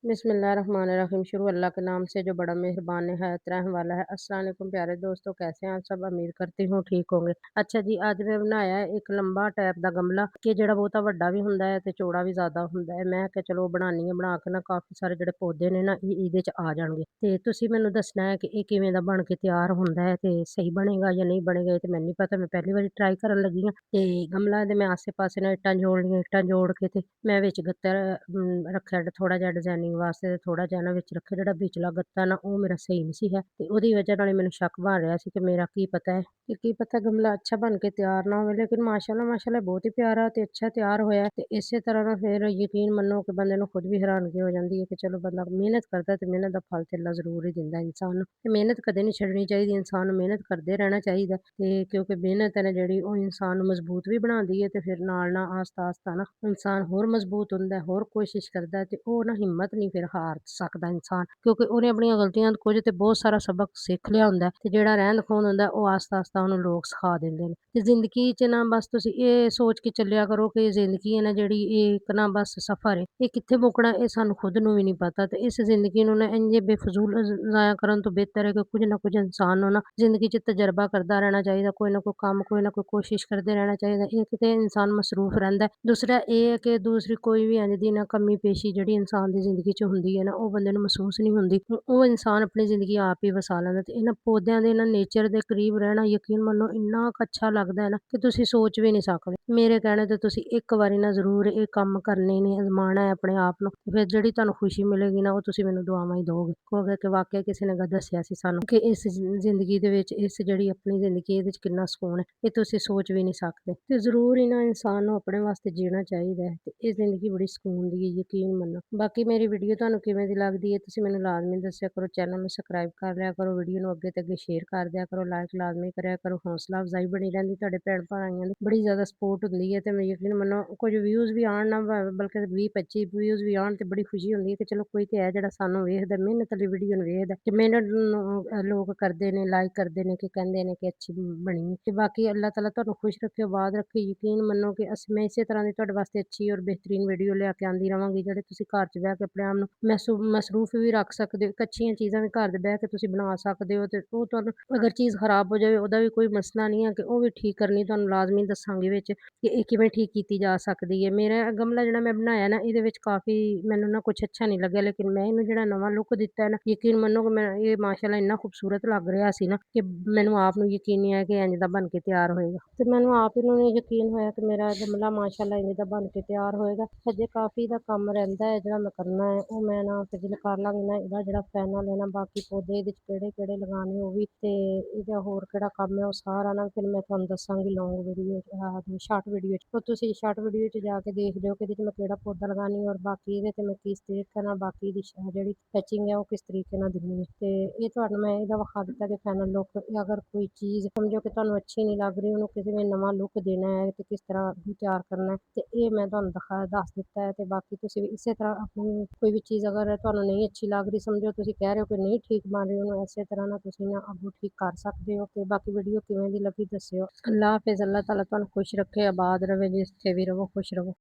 बिस्मिल्लाहिर्रहमानिर्रहीम। शुरू अल्लाह के नाम से जो बड़ा मेहरबान निहायत रहम वाला है। अस्सलाम वालेकुम प्यारे दोस्तों, कैसे हैं आप सब? उम्मीद करती हूँ ठीक होंगे। अच्छा जी, ਅੱਜ ਮੈਂ ਬਣਾਇਆ ਹੈ ਇੱਕ ਲੰਬਾ ਟਾਈਪ ਦਾ ਗਮਲਾ ਕਿ ਜਿਹੜਾ ਬਹੁਤਾ ਵੱਡਾ ਵੀ ਹੁੰਦਾ ਹੈ ਤੇ ਚੌੜਾ ਵੀ ਜ਼ਿਆਦਾ ਹੁੰਦਾ ਹੈ। ਮੈਂ ਕਿਹਾ ਚਲੋ ਬਣਾਉਣੀ ਹੈ, ਬਣਾ ਕੇ ਨਾ ਕਾਫੀ ਸਾਰੇ ਜਿਹੜੇ ਪੌਦੇ ਨੇ ਨਾ ਇਹਦੇ ਚ ਆ ਜਾਣਗੇ। ਤੇ ਤੁਸੀਂ ਮੈਨੂੰ ਦੱਸਣਾ ਹੈ ਕਿ ਇਹ ਕਿਵੇਂ ਦਾ ਬਣ ਕੇ ਤਿਆਰ ਹੁੰਦਾ ਹੈ ਤੇ ਸਹੀ ਬਣੇਗਾ ਜਾਂ ਨਹੀਂ ਬਣੇਗਾ। ਇਹ ਤੇ ਮੈਨੂੰ ਨਹੀਂ ਪਤਾ, ਮੈਂ ਪਹਿਲੀ ਵਾਰੀ ਟਰਾਈ ਕਰਨ ਲੱਗੀ ਹਾਂ। ਤੇ ਗਮਲਾ ਦੇ ਮੈਂ ਆਸੇ ਪਾਸੇ ਨਾਲ ਇੱਟਾਂ ਜੋੜ ਲਈਆਂ, ਇੱਟਾਂ ਜੋੜ ਕੇ ਤੇ ਮੈਂ ਵਿੱਚ ਗੱਤਾ ਰੱਖਿਆ ਥੋੜਾ ਜਿਹਾ ਡਿਜ਼ਾਈਨਿੰਗ ਵਾਸਤੇ, ਤੇ ਥੋੜਾ ਜਿਹਾ ਨਾ ਵਿੱਚ ਰੱਖਿਆ ਜਿਹੜਾ ਵਿਚਲਾ ਗੱਤਾ ਨਾ ਉਹ ਮੇਰਾ ਸਹੀ ਨਹੀਂ ਸੀ ਹੈ। ਤੇ ਉਹਦੀ ਵਜ੍ਹਾ ਨਾਲ ਮੈਨੂੰ ਸ਼ੱਕ ਬਣ ਰਿਹਾ ਸੀ ਕਿ ਮੇਰਾ ਕੀ ਪਤਾ ਹੈ ਕਿ ਕੀ ਪਤਾ ਗਮਲਾ ਅੱਛਾ ਬਣ ਕੇ ਤਿਆਰ ਨਾ ਹੋਵੇ। ਲੇਕਿਨ ਮਾਸ਼ਾਅੱਲਾ ਬਹੁਤ ਹੀ ਪਿਆਰਾ ਤੇ ਅੱਛਾ ਤਿਆਰ ਹੋਇਆ। ਤੇ ਇਸੇ ਤਰ੍ਹਾਂ ਨਾਲ ਫਿਰ ਯਕੀਨ ਮੰਨੋ ਕਿ ਬੰਦੇ ਨੂੰ ਖੁਦ ਵੀ ਹੈਰਾਨਗੀ ਹੋ ਜਾਂਦੀ ਹੈ ਕਿ ਚਲੋ ਬੰਦਾ ਮਿਹਨਤ ਕਰਦਾ ਤੇ ਮਿਹਨਤ ਦਾ ਫਲ ਤੇ ਅੱਲਾ ਜ਼ਰੂਰ ਹੀ ਦਿੰਦਾ ਇਨਸਾਨ ਨੂੰ। ਤੇ ਮਿਹਨਤ ਕਦੇ ਨਹੀਂ ਛੱਡਣੀ ਚਾਹੀਦੀ, ਇਨਸਾਨ ਨੂੰ ਮਿਹਨਤ ਕਰਦੇ ਰਹਿਣਾ ਚਾਹੀਦਾ। ਤੇ ਕਿਉਂਕਿ ਮਿਹਨਤ ਹੈ ਨਾ ਜਿਹੜੀ ਉਹ ਇਨਸਾਨ ਨੂੰ ਮਜ਼ਬੂਤ ਵੀ ਬਣਾਉਂਦੀ ਹੈ ਤੇ ਫਿਰ ਨਾਲ ਆਸਤਾ ਆਸਤਾ ਨਾ ਇਨਸਾਨ ਹੋਰ ਮਜ਼ਬੂਤ ਹੁੰਦਾ, ਹੋਰ ਕੋਸ਼ਿਸ਼ ਕਰਦਾ ਤੇ ਉਹ ਨਾ ਹਿੰਮਤ ਨਹੀਂ ਫਿਰ ਹਾਰ ਸਕਦਾ ਇਨਸਾਨ, ਕਿਉਂਕਿ ਉਹਨੇ ਆਪਣੀਆਂ ਗਲਤੀਆਂ ਤੋਂ ਕੁਝ ਤੇ ਬਹੁਤ ਸਾਰਾ ਸਬਕ ਸਿੱਖ ਲਿਆ ਹੁੰਦਾ ਤੇ ਜਿਹੜਾ ਰਹਿੰਦ ਖੂੰਹਦ ਹੁੰਦਾ ਉਹ ਆਸਤਾ ਆਸਤਾ ਉਹਨੂੰ ਲੋਕ ਸਿਖਾ ਦਿੰਦੇ ਨੇ। ਤੇ ਜ਼ਿੰਦਗੀ 'ਚ ਨਾ ਬਸ ਤੁਸੀਂ ਇਹ ਸੋਚ ਕੇ ਚੱਲਿਆ ਕਰੋ ਕਿ ਜ਼ਿੰਦਗੀ ਹੈ ਨਾ ਜਿਹੜੀ ਇਹ ਇੱਕ ਨਾ ਬਸ ਸਫ਼ਰ ਹੈ, ਇਹ ਕਿੱਥੇ ਮੁੱਕਣਾ ਇਹ ਸਾਨੂੰ ਖੁਦ ਨੂੰ ਵੀ ਨਹੀਂ ਪਤਾ। ਤੇ ਇਸ ਜ਼ਿੰਦਗੀ ਨੂੰ ਨਾ ਇੰਜੇ ਬੇਫਜ਼ੂਲ ਜ਼ਾਇਆ ਕਰਨ ਤੋਂ ਬਿਹਤਰ ਹੈ ਕਿ ਕੁਝ ਨਾ ਕੁਝ ਇਨਸਾਨ ਨੂੰ ਨਾ ਜ਼ਿੰਦਗੀ 'ਚ ਤਜਰਬਾ ਕਰਦਾ ਰਹਿਣਾ ਚਾਹੀਦਾ, ਕੋਈ ਨਾ ਕੋਈ ਕੰਮ ਕੋਈ ਨਾ ਕੋਈ ਕੋਸ਼ਿਸ਼ ਕਰਦੇ ਰਹਿਣਾ ਚਾਹੀਦਾ। ਇਹ ਕਿਤੇ ਇਨਸਾਨ ਮਸਰੂਫ ਰਹਿੰਦਾ। ਦੂਸਰਾ ਇਹ ਹੈ ਕਿ ਦੂਸਰੀ ਕੋਈ ਵੀ ਇੰਝ ਦੀ ਨਾ ਕਮੀ ਪੇਸ਼ੀ ਜਿਹੜੀ ਇਨਸਾਨ ਦੀ ਜ਼ਿੰਦਗੀ 'ਚ ਹੁੰਦੀ ਹੈ ਨਾ ਉਹ ਬੰਦੇ ਨੂੰ ਮਹਿਸੂਸ ਨਹੀਂ ਹੁੰਦੀ। ਉਹ ਇਨਸਾਨ ਆਪਣੀ ਜ਼ਿੰਦਗੀ ਆਪ ਹੀ ਵਸਾ ਲੈਂਦਾ। ਤੇ ਇਹਨਾਂ ਪੌਦਿਆਂ ਦੇ ਇਹਨਾਂ ਨੇਚਰ ਦੇ ਕਰੀਬ ਰਹਿਣਾ ਯਕੀਨ ਮੰਨੋ ਇੰਨਾ ਕੁ ਅੱਛਾ ਲੱਗਦਾ ਹੈ ਨਾ ਕਿ ਤੁਸੀਂ ਸੋਚ ਵੀ ਨਹੀਂ ਸਕਦੇ। ਮੇਰੇ ਕਹਿਣੇ ਤੇ ਤੁਸੀਂ ਇੱਕ ਵਾਰੀ ਨਾ ਜ਼ਰੂਰ ਇਹ ਕੰਮ ਕਰਨੇ ਨੇ, ਅਜ਼ਮਾਉਣਾ ਹੈ ਆਪਣੇ ਆਪ ਨੂੰ। ਫਿਰ ਜਿਹੜੀ ਤੁਹਾਨੂੰ ਖੁਸ਼ੀ ਮਿਲੇਗੀ ਨਾ ਉਹ ਤੁਸੀਂ ਮੈਨੂੰ ਦੁਆਵਾਂ ਹੀ ਦਿਓਗੇ, ਕਹੋਗੇ ਕਿ ਵਾਕਿਆ ਕਿਸੇ ਨੇ ਦੱਸਿਆ ਸੀ ਸਾਨੂੰ ਕਿ ਇਸ ਜ਼ਿੰਦਗੀ ਦੇ ਵਿੱਚ, ਇਸ ਜਿਹੜੀ ਆਪਣੀ ਜ਼ਿੰਦਗੀ ਇਹਦੇ 'ਚ ਕਿੰਨਾ ਸਕੂਨ ਹੈ, ਇਹ ਤੁਸੀਂ ਸੋਚ ਵੀ ਨਹੀਂ ਸਕਦੇ। ਤੇ ਜ਼ਰੂਰ ਹੀ ਨਾ ਇਨਸਾਨ ਨੂੰ ਆਪਣੇ ਵਾਸਤੇ ਜੀਣਾ ਚਾਹੀਦਾ ਹੈ ਤੇ ਇਹ ਜ਼ਿੰਦਗੀ ਬੜੀ ਸਕੂਨ ਦੀ ਹੈ ਯਕੀਨ ਮੰਨੋ। ਬਾਕੀ ਮੇਰੀ ਵੀਡੀਓ ਤੁਹਾਨੂੰ ਕਿਵੇਂ ਦੀ ਲੱਗਦੀ ਹੈ ਤੁਸੀਂ ਮੈਨੂੰ ਲਾਜ਼ਮੀ ਦੱਸਿਆ ਕਰੋ। ਚੈਨਲ ਨੂੰ ਸਬਸਕ੍ਰਾਈਬ ਕਰ ਲਿਆ ਕਰੋ, ਵੀਡੀਓ ਨੂੰ ਅੱਗੇ ਤੇ ਅੱਗੇ ਸ਼ੇਅਰ ਕਰ ਦਿਆ ਕਰੋ, ਲਾਈਕ ਲਾਜ਼ਮੀ ਕਰਿਆ ਕਰੋ। ਹੌਸਲਾ ਅਫਜ਼ਾਈ ਬਣੀ ਰਹਿੰਦੀ ਤੁਹਾਡੇ ਭੈਣ ਭਰਾਈਆਂ ਦੀ, ਬੜੀ ਜ਼ਿਆਦਾ ਸਪੋਰਟ ਹੁੰਦੀ ਹੈ। ਤੇ ਮੈਂ ਯਕੀਨ ਮੰਨੋ ਕੁਝ ਵਿਊਜ਼ ਵੀ ਆਉਣ ਨਾ ਬਲਕਿ 20-25 ਵਿਊਜ਼ ਵੀ ਆਉਣ ਤੇ ਬੜੀ ਖੁਸ਼ੀ ਹੁੰਦੀ ਹੈ ਕਿ ਚਲੋ ਕੋਈ ਤੇ ਹੈ ਜਿਹੜਾ ਸਾਨੂੰ ਵੇਖਦਾ, ਮਿਹਨਤ ਵਾਲੀ ਵੀਡੀਓ ਨੂੰ ਵੇਖਦਾ ਤੇ ਮਿਹਨਤ ਨੂੰ ਲੋਕ ਕਰਦੇ ਨੇ, ਲਾਈਕ ਕਰਦੇ ਨੇ ਕਿ ਕਹਿੰਦੇ ਨੇ ਕਿ ਅੱਛੀ ਬਣੀ। ਤੇ ਬਾਕੀ ਅੱਲਾਹ ਤਾਲਾ ਤੁਹਾਨੂੰ ਖੁਸ਼ ਰੱਖੇ, ਆਬਾਦ ਰੱਖੇ। ਯਕੀਨ ਮੰਨੋ ਕਿ ਮੈਂ ਇਸੇ ਤਰ੍ਹਾਂ ਦੀ ਤੁਹਾਡੇ ਵਾਸਤੇ ਅੱਛੀ ਔਰ ਬਿਹਤਰੀਨ ਵੀਡੀਓ ਲਿਆ ਕੇ ਆਉਂਦੀ ਰਵਾਂਗੀ ਜਿਹੜੇ ਤੁਸੀਂ ਘਰ 'ਚ ਬਹਿ ਕੇ ਆਪਣੇ ਆਪ ਨੂੰ ਮਸਰੂਫ ਵੀ ਰੱਖ ਸਕਦੇ ਹੋ। ਅੱਛੀਆਂ ਚੀਜ਼ਾਂ ਵੀ ਘਰ ਦੇ ਬਹਿ ਕੇ ਤੁਸੀਂ ਬਣਾ ਸਕਦੇ ਹੋ। ਤੇ ਉਹ ਤੁਹਾਨੂੰ ਅਗਰ ਚੀਜ਼ ਖਰਾਬ ਹੋ ਜਾਵੇ ਉਹਦਾ ਵੀ ਕੋਈ ਮਸਲਾ ਨਹੀਂ ਹੈ ਕਿ ਉਹ ਵੀ ਠੀਕ ਕਰਨੀ ਤੁਹਾਨੂੰ ਲਾਜ਼ਮੀ ਦੱਸਾਂਗੀ ਵਿੱਚ ਕਿ ਇਹ ਕਿਵੇਂ ਠੀਕ ਕੀਤੀ ਜਾ ਸਕਦੀ ਹੈ। ਮੇਰਾ ਗਮਲਾ ਜਿਹੜਾ ਮੈਂ ਬਣਾਇਆ ਨਾ ਇਹਦੇ ਵਿੱਚ ਕਾਫੀ ਮੈਨੂੰ ਨਾ ਕੁਝ ਅੱਛਾ ਨਹੀਂ ਲੱਗਿਆ, ਲੇਕਿਨ ਮੈਂ ਇਹਨੂੰ ਜਿਹੜਾ ਨਵਾਂ ਲੁੱਕ ਦਿੱਤਾ ਹੈ ਨਾ ਯਕੀਨ ਮੰਨੋ ਕਿ ਮੈਂ ਇਹ ਮਾਸ਼ਾਅੱਲਾ ਇੰਨਾ ਖੂਬਸੂਰਤ ਲੱਗ ਰਿਹਾ ਸੀ ਨਾ ਕਿ ਮੈਨੂੰ ਆਪ ਨੂੰ ਯਕੀਨ ਨਹੀਂ ਆਇਆ ਕਿ ਇੰਝ ਦਾ ਬਣ ਕੇ ਤਿਆਰ ਹੋਏਗਾ। ਤੇ ਮੈਨੂੰ ਆਪ ਹੀ ਨੂੰ ਯਕੀਨ ਹੋਇਆ ਕਿ ਮੇਰਾ ਗਮਲਾ ਮਾਸ਼ਾਅੱਲਾ ਇੰਝ ਦਾ ਬਣ ਕੇ ਤਿਆਰ ਹੋਏਗਾ। ਹਜੇ ਕਾਫੀ ਦਾ ਕੰਮ ਰਹਿੰਦਾ ਹੈ ਜਿਹੜਾ ਮੈਂ ਕਰਨਾ ਹੈ, ਉਹ ਮੈਂ ਨਾ ਫਿਰ ਕਰ ਲਾਂਗੀ ਨਾ। ਇਹਦਾ ਜਿਹੜਾ ਫਾਈਨਲ ਹੈ ਨਾ ਬਾਕੀ ਪੌਦੇ ਇਹਦੇ 'ਚ ਕਿਹੜੇ ਕਿਹੜੇ ਲਗਾਉਣੇ ਉਹ ਵੀ ਤੇ ਇਹਦਾ ਹੋਰ ਕਿਹੜਾ ਕੰਮ ਹੈ ਉਹ ਸਾਰਾ ਨਾ ਫਿਰ ਮੈਂ ਤੁਹਾਨੂੰ ਦੱਸਾਂਗੀ ਲੌਂਗ ਵੀਡੀਓ ਸ਼ਾਰਟ ਵੀਡੀਓ 'ਚ। ਉਹ ਤੁਸੀਂ ਸ਼ਾਰਟ ਵੀਡੀਓ 'ਚ ਜਾ ਕੇ ਦੇਖ ਲਿਓ ਕਿ ਇਹਦੇ 'ਚ ਮੈਂ ਕਿਹੜਾ ਪੌਦਾ ਲਗਾਉਣੀ ਔਰ ਬਾਕੀ ਇਹਦੇ 'ਤੇ ਮੈਂ ਕਿਸ ਤਰੀਕੇ ਨਾਲ ਬਾਕੀ ਦੀ ਜਿਹੜੀ ਟੱਚਿੰਗ ਹੈ ਉਹ ਕਿਸ ਤਰੀਕੇ ਨਾਲ ਦਿੰਨੀ ਹੈ। ਤੇ ਇਹ ਤੁਹਾਨੂੰ ਮੈਂ ਇਹਦਾ ਵਿਖਾ ਦਿੱਤਾ ਕਿ ਫਾਈਨਲ ਲੁੱਕ। ਅਗਰ ਕੋਈ ਚੀਜ਼ ਸਮਝੋ ਕਿ ਤੁਹਾਨੂੰ ਅੱਛੀ ਨਹੀਂ ਲੱਗ ਰਹੀ, ਉਹਨੂੰ ਕਿਸੇ ਨੇ ਨਵਾਂ ਲੁੱਕ ਦੇਣਾ ਹੈ ਤੇ ਕਿਸ ਤਰ੍ਹਾਂ ਤਿਆਰ ਕਰਨਾ ਹੈ ਤੇ ਇਹ ਮੈਂ ਤੁਹਾਨੂੰ ਦੱਸ ਦਿੱਤਾ ਹੈ। ਤੇ ਬਾਕੀ ਤੁਸੀਂ ਵੀ ਇਸੇ ਤਰ੍ਹਾਂ ਆਪਣੀ ਕੋਈ ਵੀ ਚੀਜ਼ ਅਗਰ ਤੁਹਾਨੂੰ ਨਹੀਂ ਅੱਛੀ ਲੱਗ ਰਹੀ, ਸਮਝੋ ਤੁਸੀਂ ਕਹਿ ਰਹੇ ਹੋ ਕਿ ਨਹੀਂ ਠੀਕ ਬਣ ਰਹੀ, ਉਹਨੂੰ ਇਸੇ ਤਰ੍ਹਾਂ ਨਾਲ ਤੁਸੀਂ ਨਾ ਅੱਗੋਂ ਠੀਕ ਕਰ ਸਕਦੇ ਹੋ। ਤੇ ਬਾਕੀ ਵੀਡੀਓ ਕਿਵੇਂ ਦੀ ਲੱਗੀ ਦੱਸਿਓ। ਅੱਲਾਹ ਹਾਫਿਜ਼। ਅੱਲਾਹ ਤਾਲਾ ਤੁਹਾਨੂੰ ਖੁਸ਼ ਰੱਖੇ, ਆਬਾਦ ਰਵੇ, ਜਿੱਥੇ ਵੀ ਰਹੋ ਖੁਸ਼ ਰਹੋ।